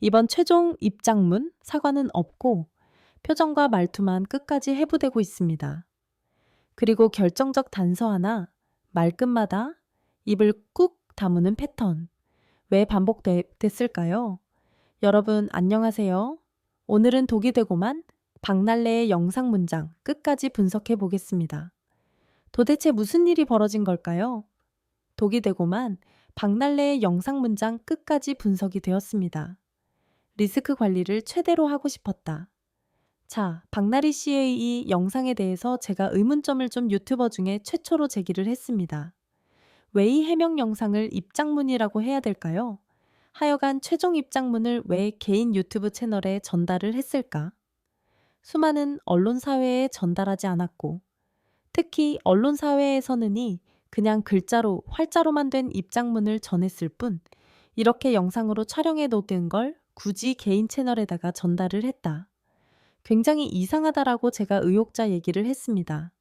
이번 최종 입장문 사과는 없고 표정과 말투만 끝까지 해부되고 있습니다. 그리고 결정적 단서 하나, 말끝마다 입을 꾹 다무는 패턴. 왜 반복됐을까요? 여러분 안녕하세요. 오늘은 독이 되고만 박날래의 영상 문장 끝까지 분석해 보겠습니다. 도대체 무슨 일이 벌어진 걸까요? 독이 되고만 박날래의 영상 문장 끝까지 분석이 되었습니다. 리스크 관리를 최대로 하고 싶었다. 자, 박나리 씨의 이 영상에 대해서 제가 의문점을 좀 유튜버 중에 최초로 제기를 했습니다. 왜 이 해명 영상을 입장문이라고 해야 될까요? 하여간 최종 입장문을 왜 개인 유튜브 채널에 전달을 했을까? 수많은 언론사회에 전달하지 않았고, 특히 언론사회에서는이 그냥 글자로, 활자로만 된 입장문을 전했을 뿐, 이렇게 영상으로 촬영해 놓은 걸 굳이 개인 채널에다가 전달을 했다. 굉장히 이상하다라고 제가 의혹자 얘기를 했습니다.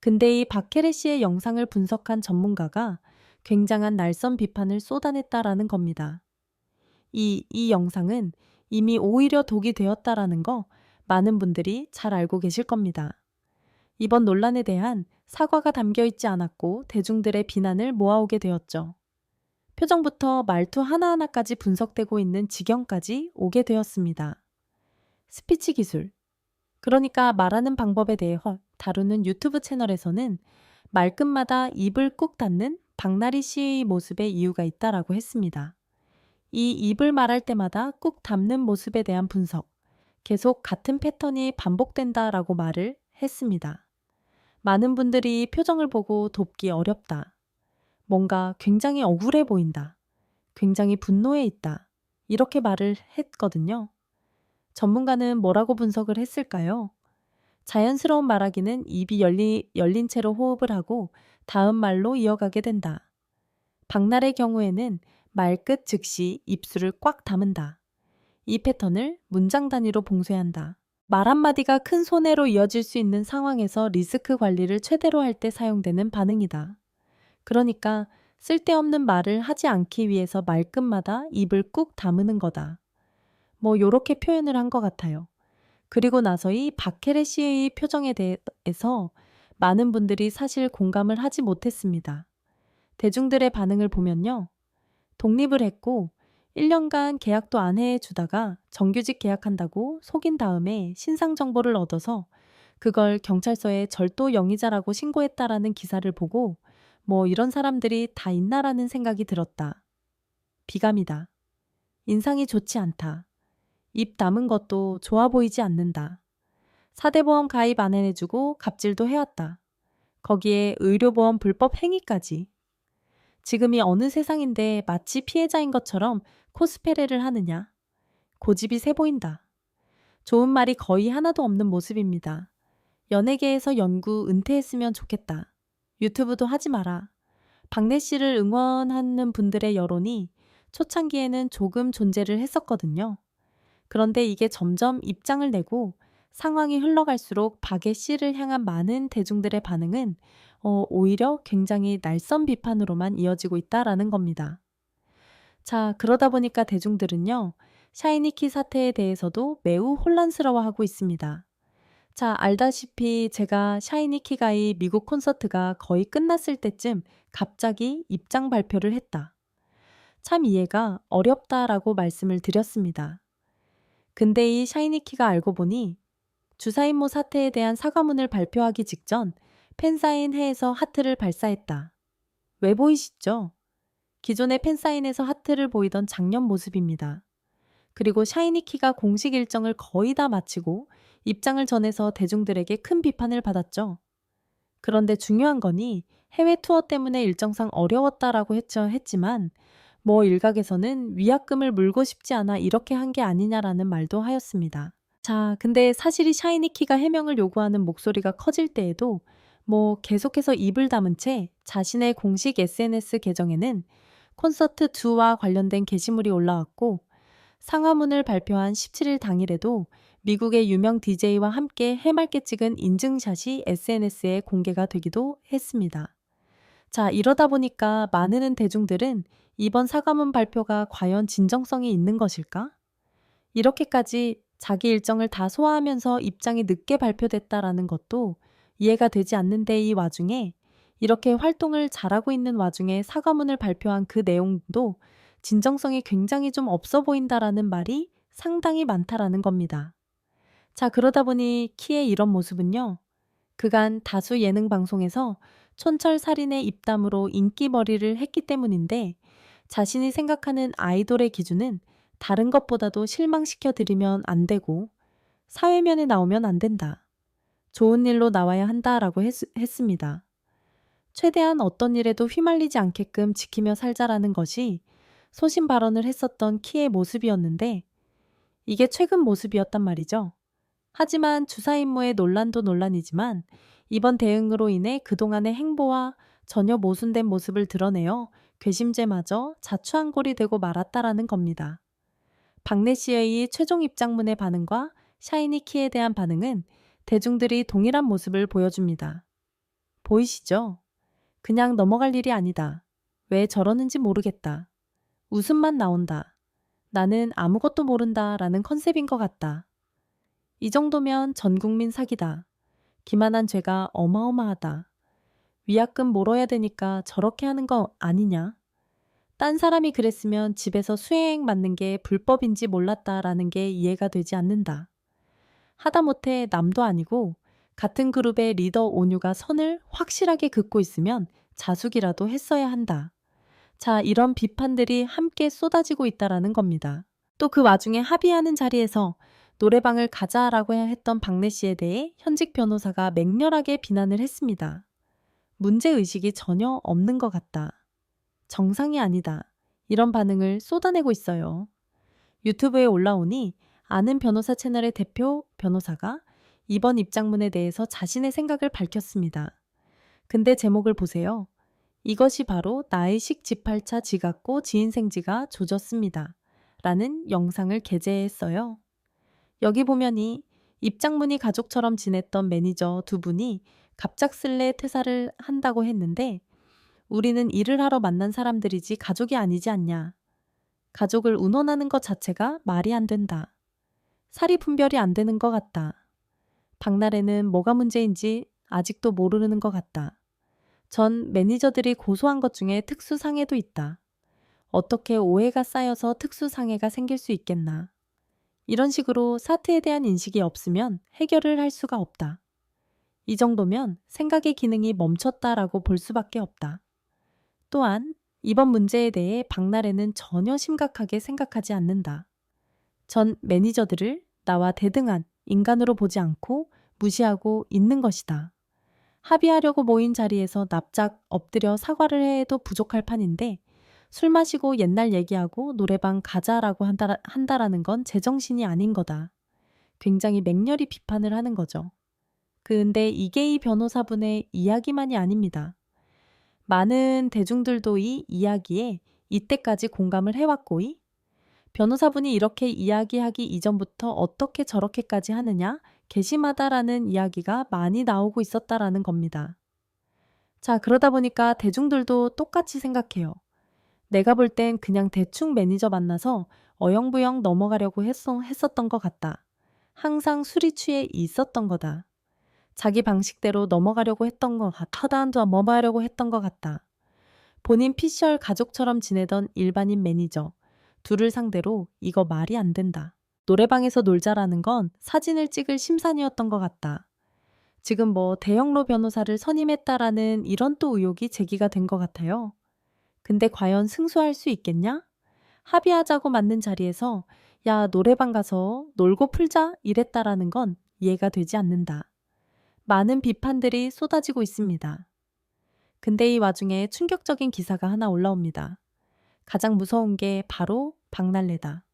근데 이 박혜래 씨의 영상을 분석한 전문가가 굉장한 날선 비판을 쏟아냈다라는 겁니다. 이 영상은 이미 오히려 독이 되었다라는 거 많은 분들이 잘 알고 계실 겁니다. 이번 논란에 대한 사과가 담겨 있지 않았고 대중들의 비난을 모아오게 되었죠. 표정부터 말투 하나하나까지 분석되고 있는 지경까지 오게 되었습니다. 스피치 기술. 그러니까 말하는 방법에 대해 다루는 유튜브 채널에서는 말끝마다 입을 꾹 닫는 박나리 씨의 모습에 이유가 있다라고 했습니다. 이 입을 말할 때마다 꾹 닫는 모습에 대한 분석, 계속 같은 패턴이 반복된다라고 말을 했습니다. 많은 분들이 표정을 보고 돕기 어렵다. 뭔가 굉장히 억울해 보인다. 굉장히 분노해 있다. 이렇게 말을 했거든요. 전문가는 뭐라고 분석을 했을까요? 자연스러운 말하기는 입이 열린 채로 호흡을 하고 다음 말로 이어가게 된다. 박날의 경우에는 말끝 즉시 입술을 꽉 다문다. 이 패턴을 문장 단위로 봉쇄한다. 말 한마디가 큰 손해로 이어질 수 있는 상황에서 리스크 관리를 최대로 할 때 사용되는 반응이다. 그러니까 쓸데없는 말을 하지 않기 위해서 말끝마다 입을 꾹 다무는 거다. 뭐 요렇게 표현을 한 것 같아요. 그리고 나서 이 박혜래 씨의 표정에 대해서 많은 분들이 사실 공감을 하지 못했습니다. 대중들의 반응을 보면요. 독립을 했고 1년간 계약도 안 해주다가 정규직 계약한다고 속인 다음에 신상 정보를 얻어서 그걸 경찰서에 절도 영위자라고 신고했다라는 기사를 보고 뭐 이런 사람들이 다 있나라는 생각이 들었다. 비감이다. 인상이 좋지 않다. 입 다문 것도 좋아 보이지 않는다. 4대 보험 가입 안 해주고 갑질도 해왔다. 거기에 의료보험 불법 행위까지. 지금이 어느 세상인데 마치 피해자인 것처럼 코스프레를 하느냐. 고집이 세 보인다. 좋은 말이 거의 하나도 없는 모습입니다. 연예계에서 연구 은퇴했으면 좋겠다. 유튜브도 하지 마라. 박래 씨를 응원하는 분들의 여론이 초창기에는 조금 존재를 했었거든요. 그런데 이게 점점 입장을 내고 상황이 흘러갈수록 박애 씨를 향한 많은 대중들의 반응은 오히려 굉장히 날선 비판으로만 이어지고 있다라는 겁니다. 자, 그러다 보니까 대중들은요, 샤이니키 사태에 대해서도 매우 혼란스러워하고 있습니다. 자, 알다시피 제가 샤이니키가의 미국 콘서트가 거의 끝났을 때쯤 갑자기 입장 발표를 했다. 참 이해가 어렵다라고 말씀을 드렸습니다. 근데 이 샤이니키가 알고 보니 주사임모 사태에 대한 사과문을 발표하기 직전 팬사인회에서 하트를 발사했다. 왜 보이시죠? 기존의 팬사인회에서 하트를 보이던 작년 모습입니다. 그리고 샤이니키가 공식 일정을 거의 다 마치고 입장을 전해서 대중들에게 큰 비판을 받았죠. 그런데 중요한 거니 해외 투어 때문에 일정상 어려웠다라고 했지만 뭐 일각에서는 위약금을 물고 싶지 않아 이렇게 한 게 아니냐라는 말도 하였습니다. 자, 근데 사실이 샤이니키가 해명을 요구하는 목소리가 커질 때에도 뭐 계속해서 입을 다문 채 자신의 공식 SNS 계정에는 콘서트 2와 관련된 게시물이 올라왔고 상하문을 발표한 17일 당일에도 미국의 유명 DJ와 함께 해맑게 찍은 인증샷이 SNS에 공개가 되기도 했습니다. 자, 이러다 보니까 많은 대중들은 이번 사과문 발표가 과연 진정성이 있는 것일까? 이렇게까지 자기 일정을 다 소화하면서 입장이 늦게 발표됐다라는 것도 이해가 되지 않는데 이 와중에 이렇게 활동을 잘하고 있는 와중에 사과문을 발표한 그 내용도 진정성이 굉장히 좀 없어 보인다라는 말이 상당히 많다라는 겁니다. 자, 그러다 보니 키의 이런 모습은요. 그간 다수 예능 방송에서 촌철살인의 입담으로 인기머리를 했기 때문인데 자신이 생각하는 아이돌의 기준은 다른 것보다도 실망시켜 드리면 안 되고 사회면에 나오면 안 된다. 좋은 일로 나와야 한다라고 했습니다. 최대한 어떤 일에도 휘말리지 않게끔 지키며 살자라는 것이 소신 발언을 했었던 키의 모습이었는데 이게 최근 모습이었단 말이죠. 하지만 주사 임무의 논란도 논란이지만 이번 대응으로 인해 그동안의 행보와 전혀 모순된 모습을 드러내어 괘씸죄마저 자초한 꼴이 되고 말았다라는 겁니다. 박래 씨의 최종 입장문의 반응과 샤이니키에 대한 반응은 대중들이 동일한 모습을 보여줍니다. 보이시죠? 그냥 넘어갈 일이 아니다. 왜 저러는지 모르겠다. 웃음만 나온다. 나는 아무것도 모른다 라는 컨셉인 것 같다. 이 정도면 전 국민 사기다. 기만한 죄가 어마어마하다. 위약금 물어야 되니까 저렇게 하는 거 아니냐? 딴 사람이 그랬으면 집에서 수행 맞는 게 불법인지 몰랐다라는 게 이해가 되지 않는다. 하다못해 남도 아니고 같은 그룹의 리더 온유가 선을 확실하게 긋고 있으면 자숙이라도 했어야 한다. 자, 이런 비판들이 함께 쏟아지고 있다라는 겁니다. 또 그 와중에 합의하는 자리에서 노래방을 가자라고 했던 박래 씨에 대해 현직 변호사가 맹렬하게 비난을 했습니다. 문제의식이 전혀 없는 것 같다. 정상이 아니다. 이런 반응을 쏟아내고 있어요. 유튜브에 올라오니 아는 변호사 채널의 대표 변호사가 이번 입장문에 대해서 자신의 생각을 밝혔습니다. 근데 제목을 보세요. 이것이 바로 나의식 지팔차 지각고 지인생지가 조졌습니다. 라는 영상을 게재했어요. 여기 보면이 입장문이 가족처럼 지냈던 매니저 두 분이 갑작스레 퇴사를 한다고 했는데 우리는 일을 하러 만난 사람들이지 가족이 아니지 않냐. 가족을 운원하는 것 자체가 말이 안 된다. 사리 분별이 안 되는 것 같다. 박나래는 뭐가 문제인지 아직도 모르는 것 같다. 전 매니저들이 고소한 것 중에 특수상해도 있다. 어떻게 오해가 쌓여서 특수상해가 생길 수 있겠나. 이런 식으로 사태에 대한 인식이 없으면 해결을 할 수가 없다. 이 정도면 생각의 기능이 멈췄다라고 볼 수밖에 없다. 또한 이번 문제에 대해 박나래는 전혀 심각하게 생각하지 않는다. 전 매니저들을 나와 대등한 인간으로 보지 않고 무시하고 있는 것이다. 합의하려고 모인 자리에서 납작 엎드려 사과를 해도 부족할 판인데 술 마시고 옛날 얘기하고 노래방 가자라고 한다라는 건 제정신이 아닌 거다. 굉장히 맹렬히 비판을 하는 거죠. 근데 이게 이 변호사분의 이야기만이 아닙니다. 많은 대중들도 이 이야기에 이때까지 공감을 해왔고이 변호사분이 이렇게 이야기하기 이전부터 어떻게 저렇게까지 하느냐 괘씸하다라는 이야기가 많이 나오고 있었다라는 겁니다. 자, 그러다 보니까 대중들도 똑같이 생각해요. 내가 볼 땐 그냥 대충 매니저 만나서 어영부영 넘어가려고 했었던 것 같다. 항상 술이 취해 있었던 거다. 자기 방식대로 넘어가려고 했던 것 같다. 넘어가려고 했던 것 같다. 본인 피셜 가족처럼 지내던 일반인 매니저. 둘을 상대로 이거 말이 안 된다. 노래방에서 놀자라는 건 사진을 찍을 심산이었던 것 같다. 지금 뭐 대형로 변호사를 선임했다라는 이런 또 의혹이 제기가 된 것 같아요. 근데 과연 승소할 수 있겠냐? 합의하자고 맞는 자리에서 야, 노래방 가서 놀고 풀자 이랬다라는 건 이해가 되지 않는다. 많은 비판들이 쏟아지고 있습니다. 근데 이 와중에 충격적인 기사가 하나 올라옵니다. 가장 무서운 게 바로 박날래다.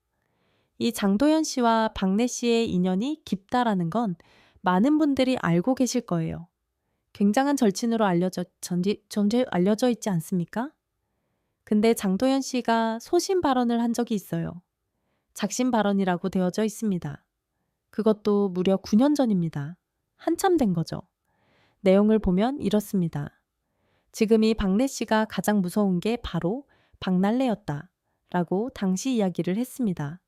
이 장도연 씨와 박래 씨의 인연이 깊다라는 건 많은 분들이 알고 계실 거예요. 굉장한 절친으로 알려져 있지 않습니까? 근데 장도연 씨가 소신 발언을 한 적이 있어요. 작심 발언이라고 되어져 있습니다. 그것도 무려 9년 전입니다. 한참 된 거죠. 내용을 보면 이렇습니다. 지금 이 박래 씨가 가장 무서운 게 바로 박날래였다. 라고 당시 이야기를 했습니다.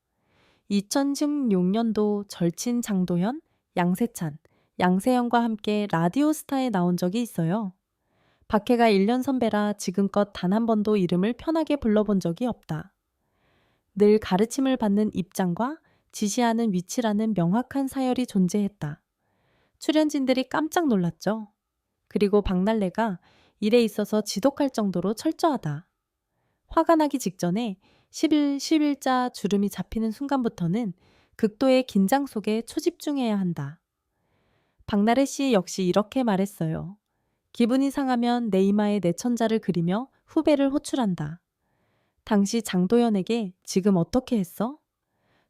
2016년도 절친 장도연, 양세찬, 양세형과 함께 라디오스타에 나온 적이 있어요. 박해가 1년 선배라 지금껏 단 한 번도 이름을 편하게 불러본 적이 없다. 늘 가르침을 받는 입장과 지시하는 위치라는 명확한 사열이 존재했다. 출연진들이 깜짝 놀랐죠. 그리고 박날래가 일에 있어서 지독할 정도로 철저하다. 화가 나기 직전에 11자 주름이 잡히는 순간부터는 극도의 긴장 속에 초집중해야 한다. 박나래 씨 역시 이렇게 말했어요. 기분이 상하면 내 이마에 내 천자를 그리며 후배를 호출한다. 당시 장도연에게 지금 어떻게 했어?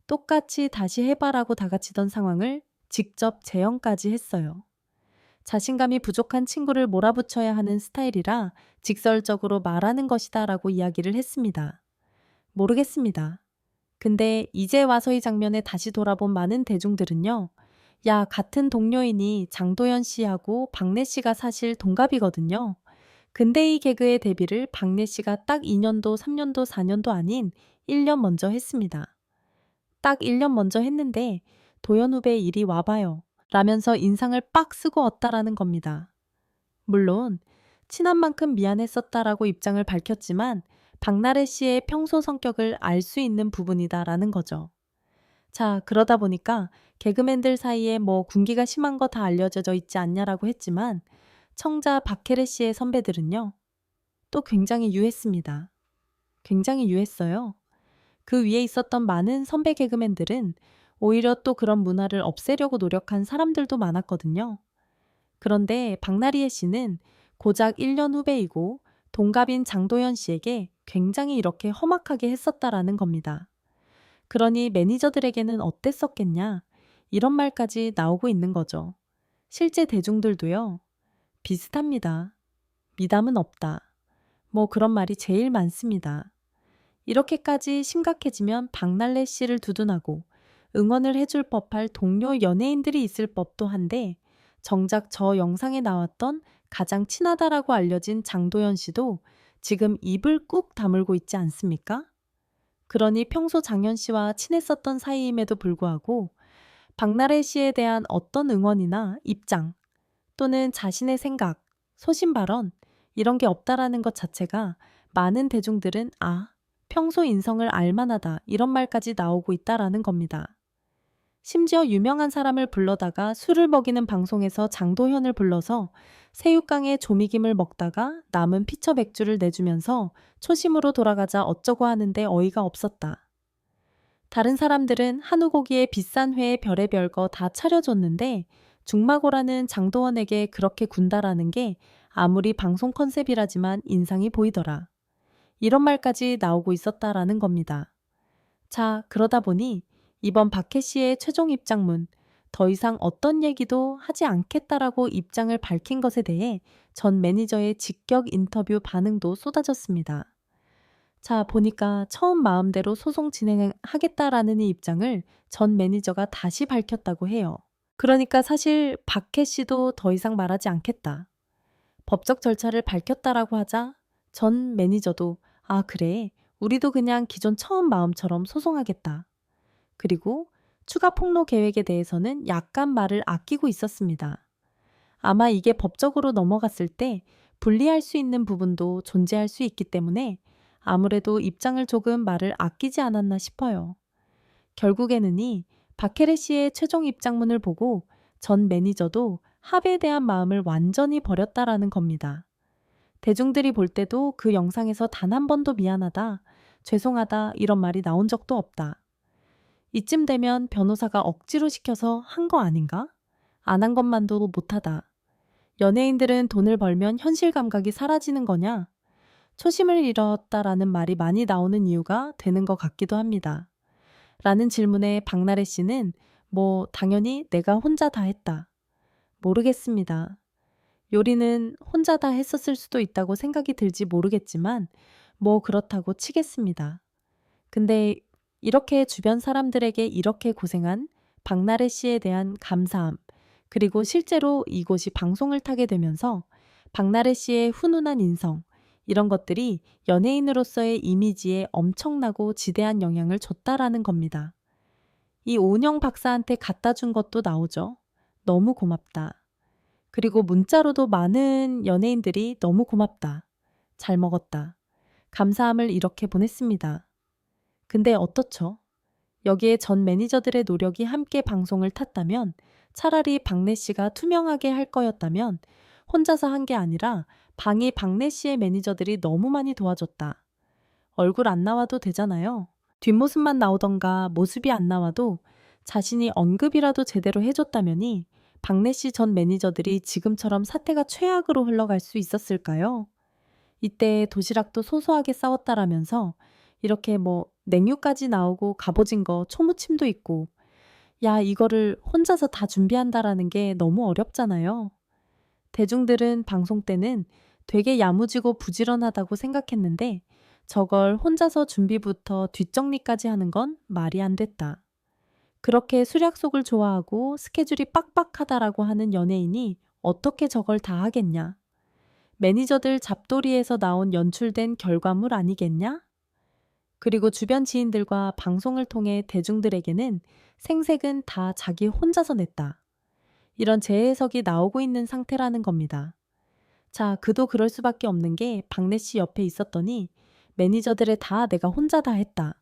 똑같이 다시 해봐라고 다가치던 상황을 직접 재연까지 했어요. 자신감이 부족한 친구를 몰아붙여야 하는 스타일이라 직설적으로 말하는 것이다 라고 이야기를 했습니다. 모르겠습니다. 근데 이제 와서 이 장면에 다시 돌아본 많은 대중들은요. 야, 같은 동료이니 장도연 씨하고 박래 씨가 사실 동갑이거든요. 근데 이 개그의 데뷔를 박래 씨가 딱 2년도, 3년도, 4년도 아닌 1년 먼저 했습니다. 딱 1년 먼저 했는데 도연 후배 일이 와봐요. 라면서 인상을 빡 쓰고 얻다라는 겁니다. 물론 친한 만큼 미안했었다라고 입장을 밝혔지만 박나래 씨의 평소 성격을 알 수 있는 부분이다라는 거죠. 자, 그러다 보니까 개그맨들 사이에 뭐 군기가 심한 거 다 알려져 있지 않냐라고 했지만 청자 박혜래 씨의 선배들은요. 또 굉장히 유했습니다. 굉장히 유했어요. 그 위에 있었던 많은 선배 개그맨들은 오히려 또 그런 문화를 없애려고 노력한 사람들도 많았거든요. 그런데 박나리에 씨는 고작 1년 후배이고 동갑인 장도연 씨에게 굉장히 이렇게 험악하게 했었다라는 겁니다. 그러니 매니저들에게는 어땠었겠냐? 이런 말까지 나오고 있는 거죠. 실제 대중들도요. 비슷합니다. 미담은 없다. 뭐 그런 말이 제일 많습니다. 이렇게까지 심각해지면 박날래 씨를 두둔하고 응원을 해줄 법할 동료 연예인들이 있을 법도 한데 정작 저 영상에 나왔던 가장 친하다라고 알려진 장도연 씨도 지금 입을 꾹 다물고 있지 않습니까? 그러니 평소 장현 씨와 친했었던 사이임에도 불구하고 박나래 씨에 대한 어떤 응원이나 입장 또는 자신의 생각, 소신 발언 이런 게 없다라는 것 자체가 많은 대중들은 평소 인성을 알만하다 이런 말까지 나오고 있다라는 겁니다. 심지어 유명한 사람을 불러다가 술을 먹이는 방송에서 장도현을 불러서 새우깡에 조미김을 먹다가 남은 피처 맥주를 내주면서 초심으로 돌아가자 어쩌고 하는데 어이가 없었다. 다른 사람들은 한우 고기에 비싼 회에 별의별 거 다 차려줬는데 중마고라는 장도원에게 그렇게 군다라는 게 아무리 방송 컨셉이라지만 인상이 보이더라. 이런 말까지 나오고 있었다라는 겁니다. 자, 그러다 보니 이번 박혜 씨의 최종 입장문, 더 이상 어떤 얘기도 하지 않겠다라고 입장을 밝힌 것에 대해 전 매니저의 직격 인터뷰 반응도 쏟아졌습니다. 자, 보니까 처음 마음대로 소송 진행하겠다라는 이 입장을 전 매니저가 다시 밝혔다고 해요. 그러니까 사실 박혜 씨도 더 이상 말하지 않겠다. 법적 절차를 밝혔다라고 하자 전 매니저도 그래, 우리도 그냥 기존 처음 마음처럼 소송하겠다. 그리고 추가 폭로 계획에 대해서는 약간 말을 아끼고 있었습니다. 아마 이게 법적으로 넘어갔을 때 분리할 수 있는 부분도 존재할 수 있기 때문에 아무래도 입장을 조금 말을 아끼지 않았나 싶어요. 결국에는 이 박혜래 씨의 최종 입장문을 보고 전 매니저도 합의에 대한 마음을 완전히 버렸다라는 겁니다. 대중들이 볼 때도 그 영상에서 단 한 번도 미안하다, 죄송하다 이런 말이 나온 적도 없다. 이쯤 되면 변호사가 억지로 시켜서 한 거 아닌가? 안 한 것만도 못하다. 연예인들은 돈을 벌면 현실 감각이 사라지는 거냐? 초심을 잃었다라는 말이 많이 나오는 이유가 되는 것 같기도 합니다. 라는 질문에 박나래 씨는 당연히 내가 혼자 다 했다. 모르겠습니다. 요리는 혼자 다 했었을 수도 있다고 생각이 들지 모르겠지만 그렇다고 치겠습니다. 근데 이렇게 주변 사람들에게 이렇게 고생한 박나래 씨에 대한 감사함, 그리고 실제로 이곳이 방송을 타게 되면서 박나래 씨의 훈훈한 인성, 이런 것들이 연예인으로서의 이미지에 엄청나고 지대한 영향을 줬다라는 겁니다. 이 오은영 박사한테 갖다 준 것도 나오죠. 너무 고맙다. 그리고 문자로도 많은 연예인들이 너무 고맙다. 잘 먹었다. 감사함을 이렇게 보냈습니다. 근데 어떻죠? 여기에 전 매니저들의 노력이 함께 방송을 탔다면, 차라리 박래 씨가 투명하게 할 거였다면 혼자서 한 게 아니라 방이 박래 씨의 매니저들이 너무 많이 도와줬다. 얼굴 안 나와도 되잖아요. 뒷모습만 나오던가 모습이 안 나와도 자신이 언급이라도 제대로 해줬다면이 박래 씨 전 매니저들이 지금처럼 사태가 최악으로 흘러갈 수 있었을까요? 이때 도시락도 소소하게 싸웠다라면서 이렇게 냉유까지 나오고 갑오징 거, 초무침도 있고, 야, 이거를 혼자서 다 준비한다라는 게 너무 어렵잖아요. 대중들은 방송 때는 되게 야무지고 부지런하다고 생각했는데 저걸 혼자서 준비부터 뒷정리까지 하는 건 말이 안 됐다. 그렇게 술약속을 좋아하고 스케줄이 빡빡하다라고 하는 연예인이 어떻게 저걸 다 하겠냐? 매니저들 잡돌이에서 나온 연출된 결과물 아니겠냐? 그리고 주변 지인들과 방송을 통해 대중들에게는 생색은 다 자기 혼자서 냈다. 이런 재해석이 나오고 있는 상태라는 겁니다. 자, 그도 그럴 수밖에 없는 게 박래 씨 옆에 있었더니 매니저들의 다 내가 혼자 다 했다.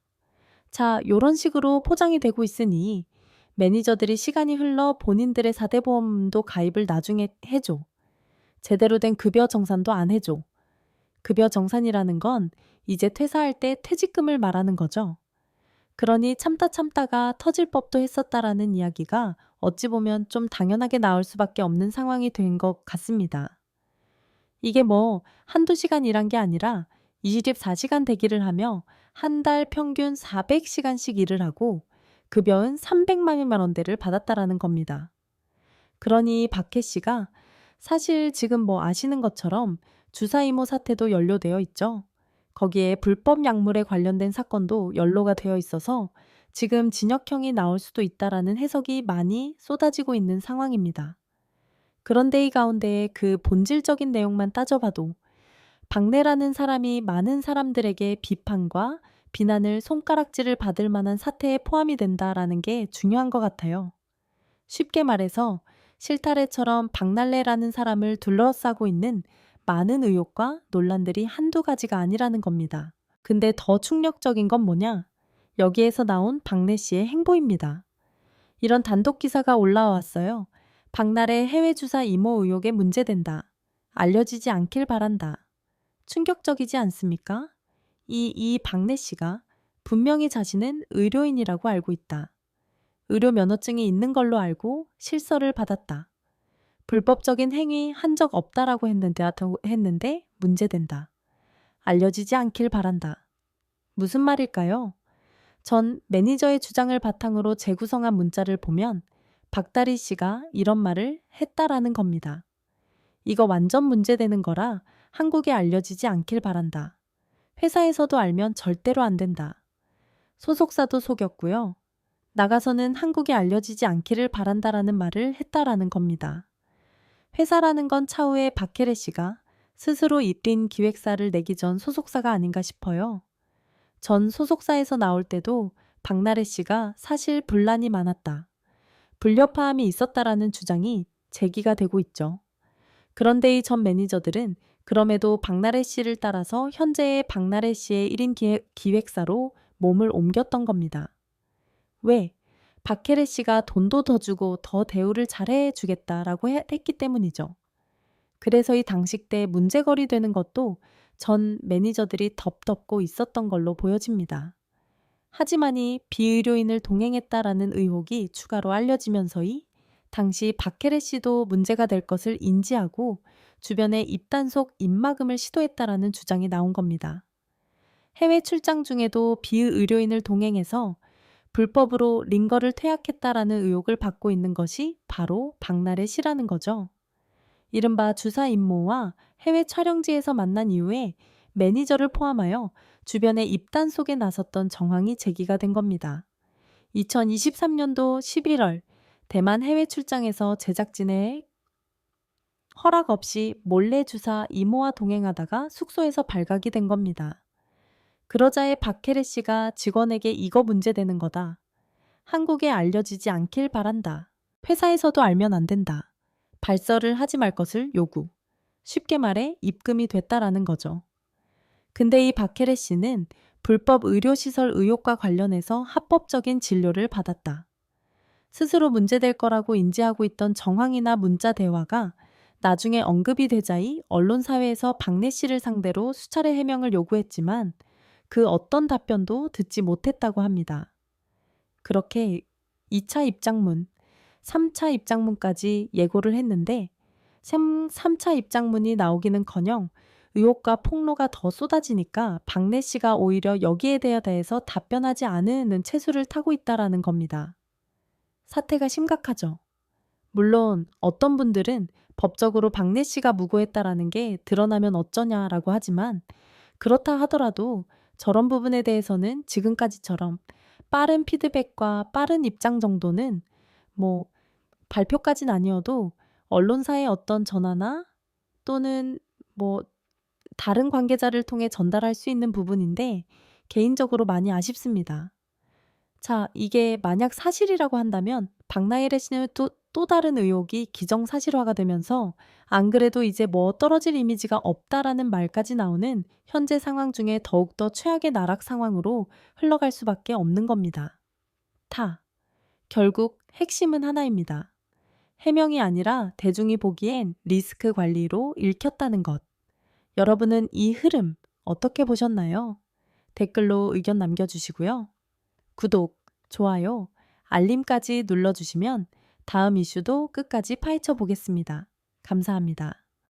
자, 요런 식으로 포장이 되고 있으니 매니저들이 시간이 흘러 본인들의 4대 보험도 가입을 나중에 해줘. 제대로 된 급여 정산도 안 해줘. 급여 정산이라는 건 이제 퇴사할 때 퇴직금을 말하는 거죠. 그러니 참다가 터질 법도 했었다라는 이야기가 어찌 보면 좀 당연하게 나올 수밖에 없는 상황이 된 것 같습니다. 이게 한두 시간 일한 게 아니라 24시간 대기를 하며 한 달 평균 400시간씩 일을 하고 급여는 300만 원대를 받았다라는 겁니다. 그러니 박혜 씨가 사실 지금 아시는 것처럼 주사이모 사태도 연루되어 있죠. 거기에 불법 약물에 관련된 사건도 연루가 되어 있어서 지금 징역형이 나올 수도 있다라는 해석이 많이 쏟아지고 있는 상황입니다. 그런데 이 가운데 그 본질적인 내용만 따져봐도 박래라는 사람이 많은 사람들에게 비판과 비난을 손가락질을 받을 만한 사태에 포함이 된다라는 게 중요한 것 같아요. 쉽게 말해서 실타래처럼 박날래라는 사람을 둘러싸고 있는 많은 의혹과 논란들이 한두 가지가 아니라는 겁니다. 근데 더 충격적인 건 뭐냐? 여기에서 나온 박래 씨의 행보입니다. 이런 단독 기사가 올라왔어요. 박날의 해외 주사 이모 의혹에 문제된다. 알려지지 않길 바란다. 충격적이지 않습니까? 이 박래 씨가 분명히 자신은 의료인이라고 알고 있다. 의료 면허증이 있는 걸로 알고 실서를 받았다. 불법적인 행위 한 적 없다라고 했는데 문제된다. 알려지지 않길 바란다. 무슨 말일까요? 전 매니저의 주장을 바탕으로 재구성한 문자를 보면 박다리 씨가 이런 말을 했다라는 겁니다. 이거 완전 문제되는 거라 한국에 알려지지 않길 바란다. 회사에서도 알면 절대로 안 된다. 소속사도 속였고요. 나가서는 한국에 알려지지 않기를 바란다라는 말을 했다라는 겁니다. 회사라는 건 차후에 박혜래 씨가 스스로 입린 기획사를 내기 전 소속사가 아닌가 싶어요. 전 소속사에서 나올 때도 박나래 씨가 사실 분란이 많았다. 불협화음이 있었다라는 주장이 제기가 되고 있죠. 그런데 이 전 매니저들은 그럼에도 박나래 씨를 따라서 현재의 박나래 씨의 1인 기획사로 몸을 옮겼던 겁니다. 왜? 박혜래 씨가 돈도 더 주고 더 대우를 잘해 주겠다라고 했기 때문이죠. 그래서 이 당식 때 문제거리 되는 것도 전 매니저들이 덮덮고 있었던 걸로 보여집니다. 하지만이 비의료인을 동행했다라는 의혹이 추가로 알려지면서이 당시 박혜래 씨도 문제가 될 것을 인지하고 주변에 입단속 입막음을 시도했다라는 주장이 나온 겁니다. 해외 출장 중에도 비의료인을 동행해서 불법으로 링거를 퇴학했다라는 의혹을 받고 있는 것이 바로 박나래 씨라는 거죠. 이른바 주사 임모와 해외 촬영지에서 만난 이후에 매니저를 포함하여 주변의 입단속에 나섰던 정황이 제기가 된 겁니다. 2023년도 11월 대만 해외 출장에서 제작진의 허락 없이 몰래 주사 이모와 동행하다가 숙소에서 발각이 된 겁니다. 그러자에 박혜래 씨가 직원에게 이거 문제되는 거다. 한국에 알려지지 않길 바란다. 회사에서도 알면 안 된다. 발설을 하지 말 것을 요구. 쉽게 말해 입금이 됐다라는 거죠. 근데 이 박혜래 씨는 불법 의료시설 의혹과 관련해서 합법적인 진료를 받았다. 스스로 문제될 거라고 인지하고 있던 정황이나 문자 대화가 나중에 언급이 되자이 언론사회에서 박래 씨를 상대로 수차례 해명을 요구했지만 그 어떤 답변도 듣지 못했다고 합니다. 그렇게 2차 입장문, 3차 입장문까지 예고를 했는데 3차 입장문이 나오기는커녕 의혹과 폭로가 더 쏟아지니까 박래 씨가 오히려 여기에 대해서 답변하지 않으는 체수를 타고 있다라는 겁니다. 사태가 심각하죠. 물론 어떤 분들은 법적으로 박래 씨가 무고했다라는 게 드러나면 어쩌냐라고 하지만 그렇다 하더라도 저런 부분에 대해서는 지금까지처럼 빠른 피드백과 빠른 입장 정도는 뭐 발표까지는 아니어도 언론사의 어떤 전화나 또는 뭐 다른 관계자를 통해 전달할 수 있는 부분인데 개인적으로 많이 아쉽습니다. 자, 이게 만약 사실이라고 한다면 박나혜래 씨는 또 다른 의혹이 기정사실화가 되면서 안 그래도 이제 뭐 떨어질 이미지가 없다라는 말까지 나오는 현재 상황 중에 더욱더 최악의 나락 상황으로 흘러갈 수밖에 없는 겁니다. 결국 핵심은 하나입니다. 해명이 아니라 대중이 보기엔 리스크 관리로 읽혔다는 것. 여러분은 이 흐름 어떻게 보셨나요? 댓글로 의견 남겨주시고요. 구독, 좋아요, 알림까지 눌러주시면 다음 이슈도 끝까지 파헤쳐 보겠습니다. 감사합니다.